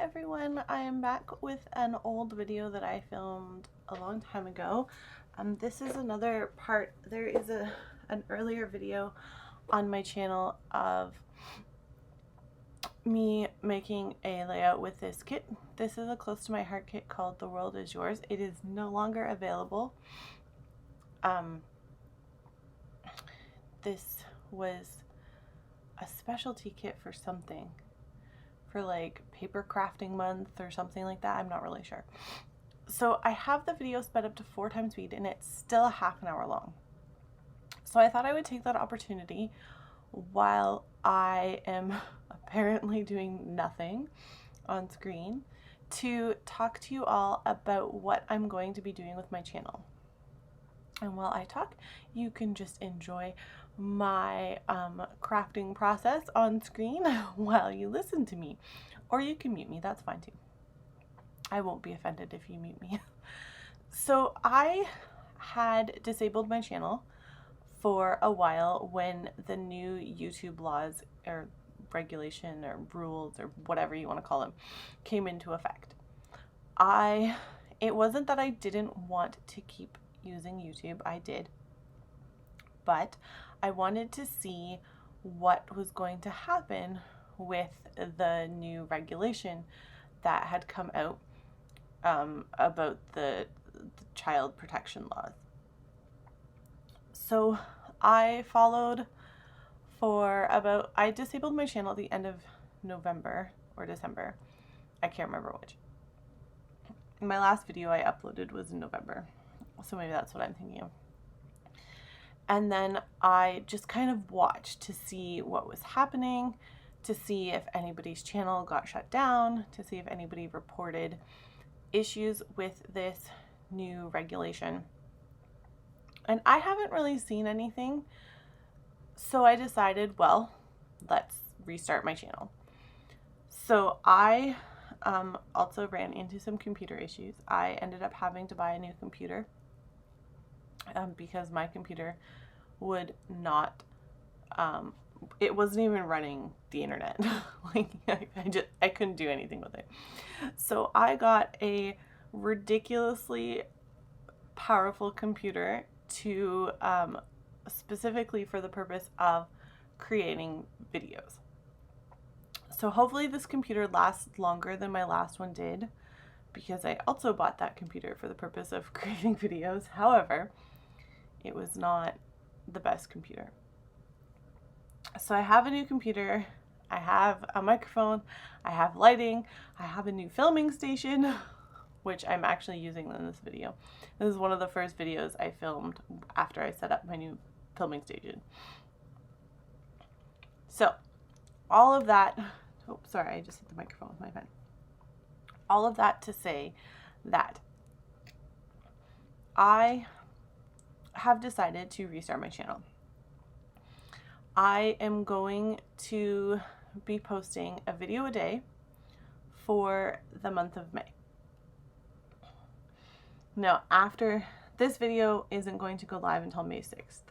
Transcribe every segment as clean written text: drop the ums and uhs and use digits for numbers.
everyone, I am back with an old video that I filmed a long time ago. This is another part. There is an earlier video on my channel of me making a layout with this kit. This is a close to my heart kit called The World Is Yours. It is no longer available. This was a specialty kit for something, for like paper crafting month or something like that. I'm not really sure. So I have the video sped up to 4 times speed and it's still a half an hour long. So I thought I would take that opportunity while I am apparently doing nothing on screen to talk to you all about what I'm going to be doing with my channel. And while I talk, you can just enjoy my crafting process on screen while you listen to me. Or you can mute me, that's fine too. I won't be offended if you mute me. So I had disabled my channel for a while when the new YouTube laws or regulation or rules or whatever you want to call them came into effect. It wasn't that I didn't want to keep using YouTube, I did, but I wanted to see what was going to happen with the new regulation that had come out about the child protection laws. So I followed for I disabled my channel at the end of November or December. I can't remember which. My last video I uploaded was in November. So maybe that's what I'm thinking of. And then I just kind of watched to see what was happening, to see if anybody's channel got shut down, to see if anybody reported issues with this new regulation. And I haven't really seen anything. So I decided, well, let's restart my channel. So I also ran into some computer issues. I ended up having to buy a new computer. Because my computer would not, it wasn't even running the internet. Like I couldn't do anything with it. So I got a ridiculously powerful computer to specifically for the purpose of creating videos. So hopefully this computer lasts longer than my last one did, because I also bought that computer for the purpose of creating videos. However, it was not the best computer. So I have a new computer, I have a microphone, I have lighting, I have a new filming station, which I'm actually using in this video. This is one of the first videos I filmed after I set up my new filming station. So all of that, oh sorry, I just hit the microphone with my pen. All of that to say that I have decided to restart my channel. I am going to be posting a video a day for the month of May. Now, after this video isn't going to go live until May 6th.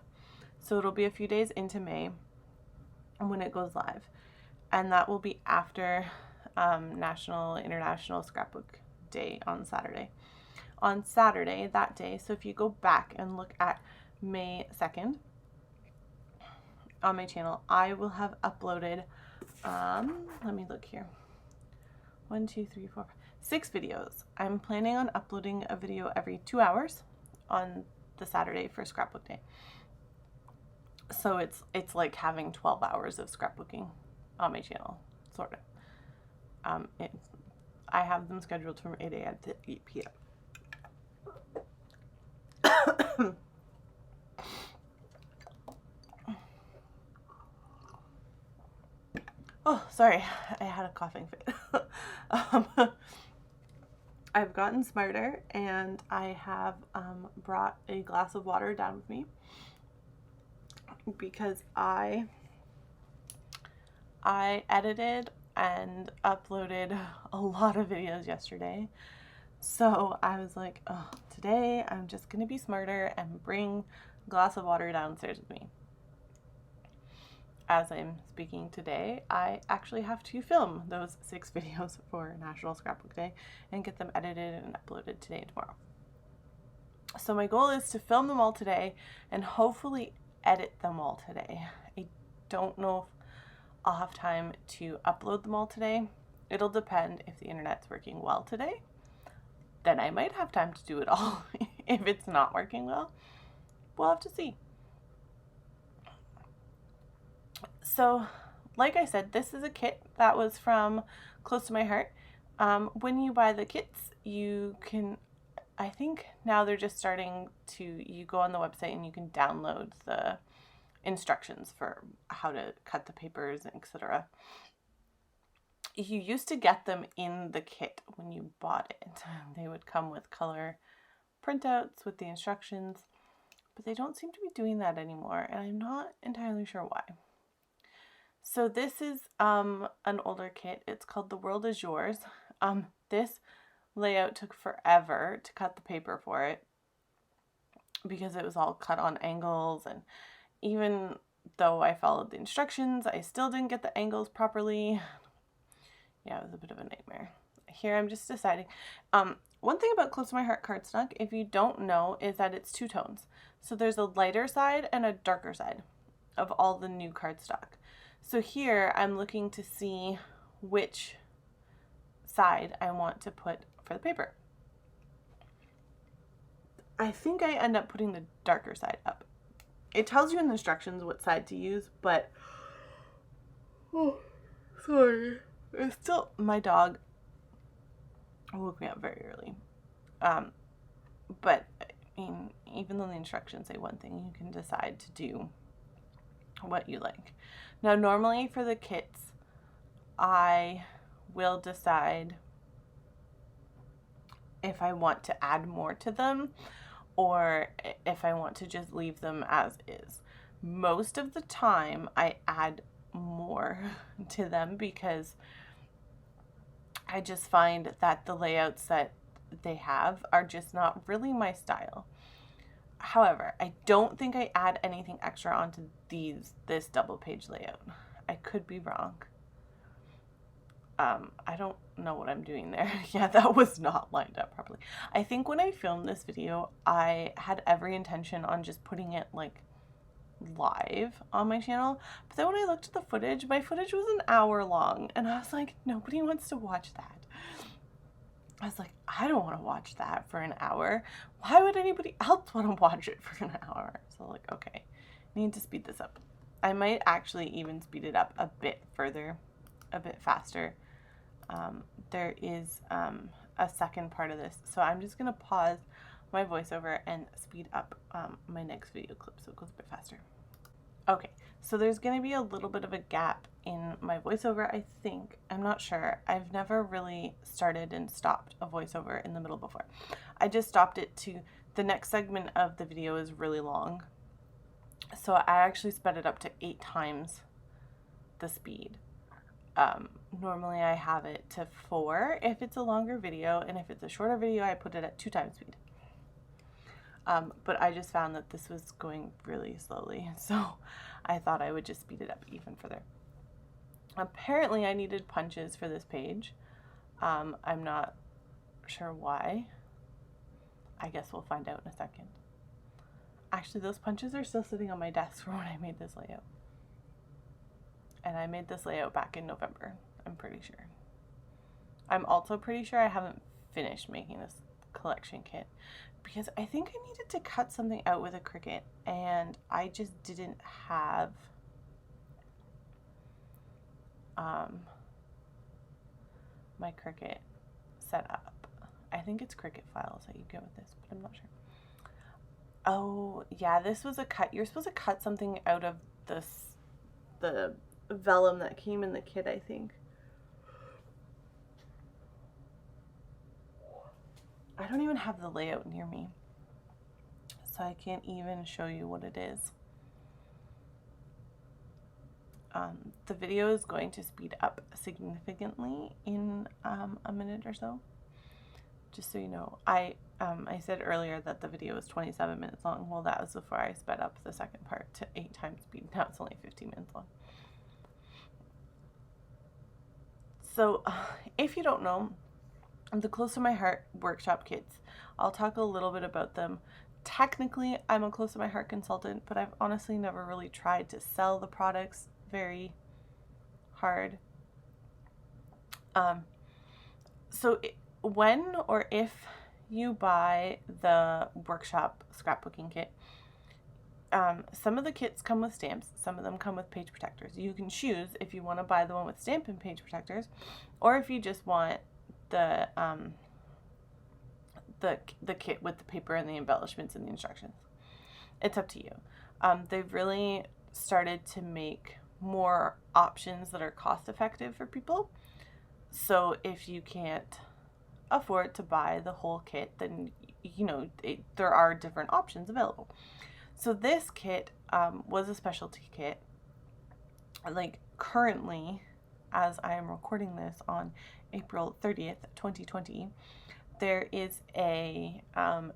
So it'll be a few days into May when it goes live. And that will be after National International Scrapbook Day on Saturday. On Saturday, that day, so if you go back and look at May 2nd on my channel, I will have uploaded, let me look here, 1, 2, 3, 4, 6 videos. I'm planning on uploading a video every 2 hours on the Saturday for Scrapbook Day. So it's like having 12 hours of scrapbooking on my channel, sort of. I have them scheduled from 8 a.m. to 8 p.m. Oh, sorry, I had a coughing fit. I've gotten smarter and I have brought a glass of water down with me because I edited and uploaded a lot of videos yesterday. So I was like, oh, today I'm just gonna be smarter and bring a glass of water downstairs with me. as I'm speaking today, I actually have to film those 6 videos for National Scrapbook Day and get them edited and uploaded today and tomorrow. So my goal is to film them all today and hopefully edit them all today. I don't know if I'll have time to upload them all today. It'll depend if the internet's working well today. Then I might have time to do it all. If it's not working well, we'll have to see. So, like I said, this is a kit that was from Close to My Heart. When you buy the kits, you can, I think now they're just starting to, you go on the website and you can download the instructions for how to cut the papers, etc. You used to get them in the kit when you bought it. They would come with color printouts with the instructions, but they don't seem to be doing that anymore, and I'm not entirely sure why. So this is an older kit. It's called The World Is Yours. This layout took forever to cut the paper for it because it was all cut on angles, and even though I followed the instructions, I still didn't get the angles properly. Yeah, it was a bit of a nightmare. Here I'm just deciding. One thing about Close to My Heart cardstock, if you don't know, is that it's 2 tones. So there's a lighter side and a darker side of all the new cardstock. So here I'm looking to see which side I want to put for the paper. I think I end up putting the darker side up. It tells you in the instructions what side to use, but oh, sorry. It's still, my dog woke me up very early. But I mean, even though the instructions say one thing, you can decide to do what you like. Now, normally for the kits, I will decide if I want to add more to them or if I want to just leave them as is. Most of the time, I add more to them because I just find that the layouts that they have are just not really my style. However, I don't think I add anything extra onto this double page layout. I could be wrong. I don't know what I'm doing there. Yeah, that was not lined up properly. I think when I filmed this video, I had every intention on just putting it like live on my channel. But then when I looked at the footage, my footage was an hour long. And I was like, nobody wants to watch that. I was like, I don't want to watch that for an hour. Why would anybody else want to watch it for an hour? So like, okay, I need to speed this up. I might actually even speed it up a bit further, a bit faster. There is a second part of this. So I'm just going to pause my voiceover and speed up my next video clip so it goes a bit faster. Okay, so there's going to be a little bit of a gap in my voiceover, I think. I'm not sure. I've never really started and stopped a voiceover in the middle before. I just stopped it to the next segment of the video is really long. So I actually sped it up to 8 times the speed. Normally I have it to 4 if it's a longer video, and if it's a shorter video, I put it at 2 times speed. But I just found that this was going really slowly, so I thought I would just speed it up even further. Apparently I needed punches for this page. I'm not sure why. I guess we'll find out in a second. Actually, those punches are still sitting on my desk from when I made this layout. And I made this layout back in November, I'm pretty sure. I'm also pretty sure I haven't finished making this collection kit because I think I needed to cut something out with a Cricut and I just didn't have my Cricut set up. I think it's Cricut files that you get with this, but I'm not sure. Oh, yeah, this was a cut. You're supposed to cut something out of the vellum that came in the kit, I think. I don't even have the layout near me, so I can't even show you what it is. The video is going to speed up significantly in a minute or so, just so you know. I said earlier that the video was 27 minutes long. Well, that was before I sped up the second part to 8 times speed. Now it's only 15 minutes long. So if you don't know, the Close to My Heart workshop kits, I'll talk a little bit about them. Technically, I'm a Close to My Heart consultant, but I've honestly never really tried to sell the products very hard. So when or if you buy the workshop scrapbooking kit, some of the kits come with stamps, some of them come with page protectors. You can choose if you want to buy the one with stamp and page protectors, or if you just want the kit with the paper and the embellishments and the instructions. It's up to you. They've really started to make more options that are cost effective for people. So if you can't afford to buy the whole kit, then there are different options available. So this kit was a specialty kit. Like currently, as I am recording this on April 30th, 2020, there is a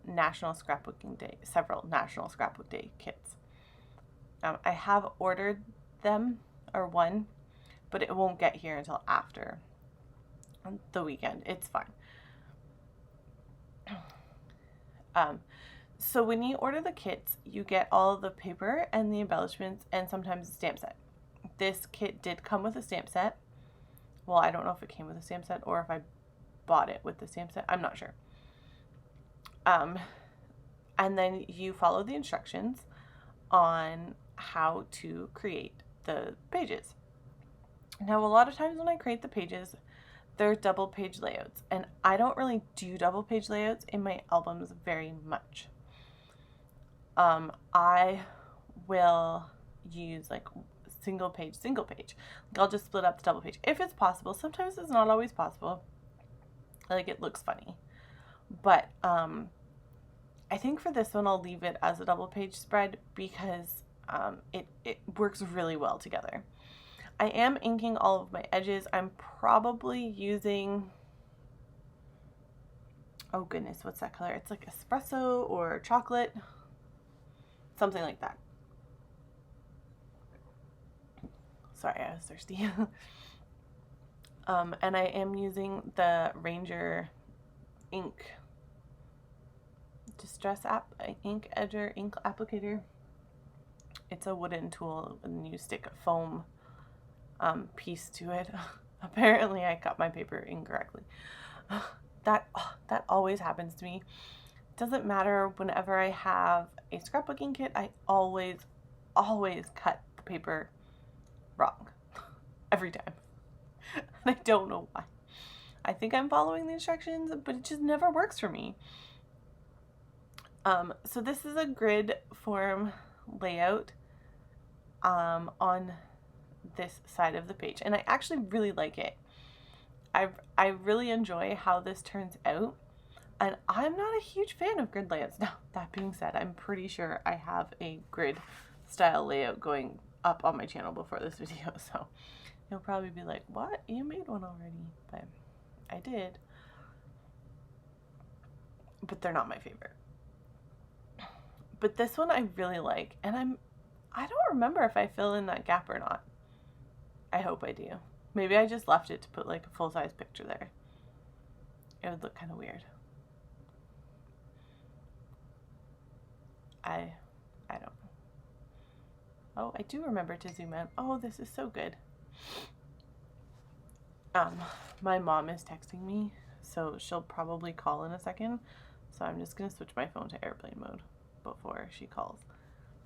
National Scrapbooking Day, several National Scrapbook Day kits. I have ordered them, or one, but it won't get here until after the weekend. It's fine. So when you order the kits, you get all of the paper and the embellishments and sometimes a stamp set. This kit did come with a stamp set. Well, I don't know if it came with a stamp set or if I bought it with the stamp set. I'm not sure. And then you follow the instructions on how to create the pages. Now, a lot of times when I create the pages, they're double page layouts, and I don't really do double page layouts in my albums very much. I will use like single page. Like I'll just split up the double page if it's possible. Sometimes it's not always possible. Like it looks funny, but I think for this one I'll leave it as a double page spread because it works really well together. I am inking all of my edges. I'm probably using, oh goodness, what's that color? It's like espresso or chocolate, something like that. Sorry, I was thirsty. And I am using the Ranger ink Distress ink edger ink applicator. It's a wooden tool and you stick a foam piece to it. Apparently I cut my paper incorrectly. That always happens to me. Doesn't matter, whenever I have a scrapbooking kit, I always cut the paper wrong. Every time. And I don't know why. I think I'm following the instructions, but it just never works for me. So this is a grid form layout on this side of the page, and I actually really like it. I really enjoy how this turns out, and I'm not a huge fan of grid layouts. Now, that being said, I'm pretty sure I have a grid style layout going up on my channel before this video, so you'll probably be like, what? You made one already? But I did. But they're not my favorite. But this one I really like, and I don't remember if I fill in that gap or not. I hope I do. Maybe I just left it to put like a full-size picture there. It would look kind of weird. I don't know. Oh, I do remember to zoom in. Oh, this is so good. My mom is texting me, so she'll probably call in a second. So I'm just gonna switch my phone to airplane mode before she calls.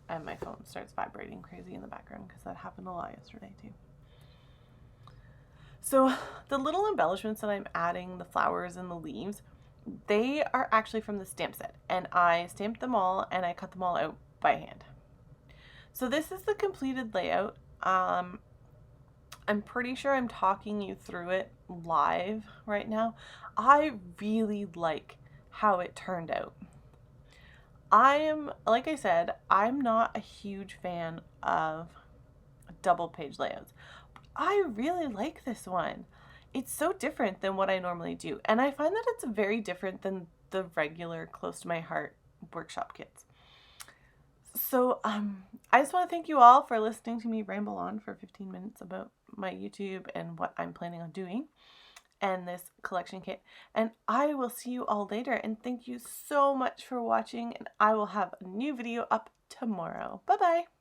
And my phone starts vibrating crazy in the background because that happened a lot yesterday too. So the little embellishments that I'm adding, the flowers and the leaves, they are actually from the stamp set, and I stamped them all and I cut them all out by hand. So this is the completed layout. I'm pretty sure I'm talking you through it live right now. I really like how it turned out. Like I said, I'm not a huge fan of double page layouts. But I really like this one. It's so different than what I normally do. And I find that it's very different than the regular Close to My Heart workshop kits. So I just want to thank you all for listening to me ramble on for 15 minutes about my YouTube and what I'm planning on doing and this collection kit. And I will see you all later, and thank you so much for watching, and I will have a new video up tomorrow. Bye bye.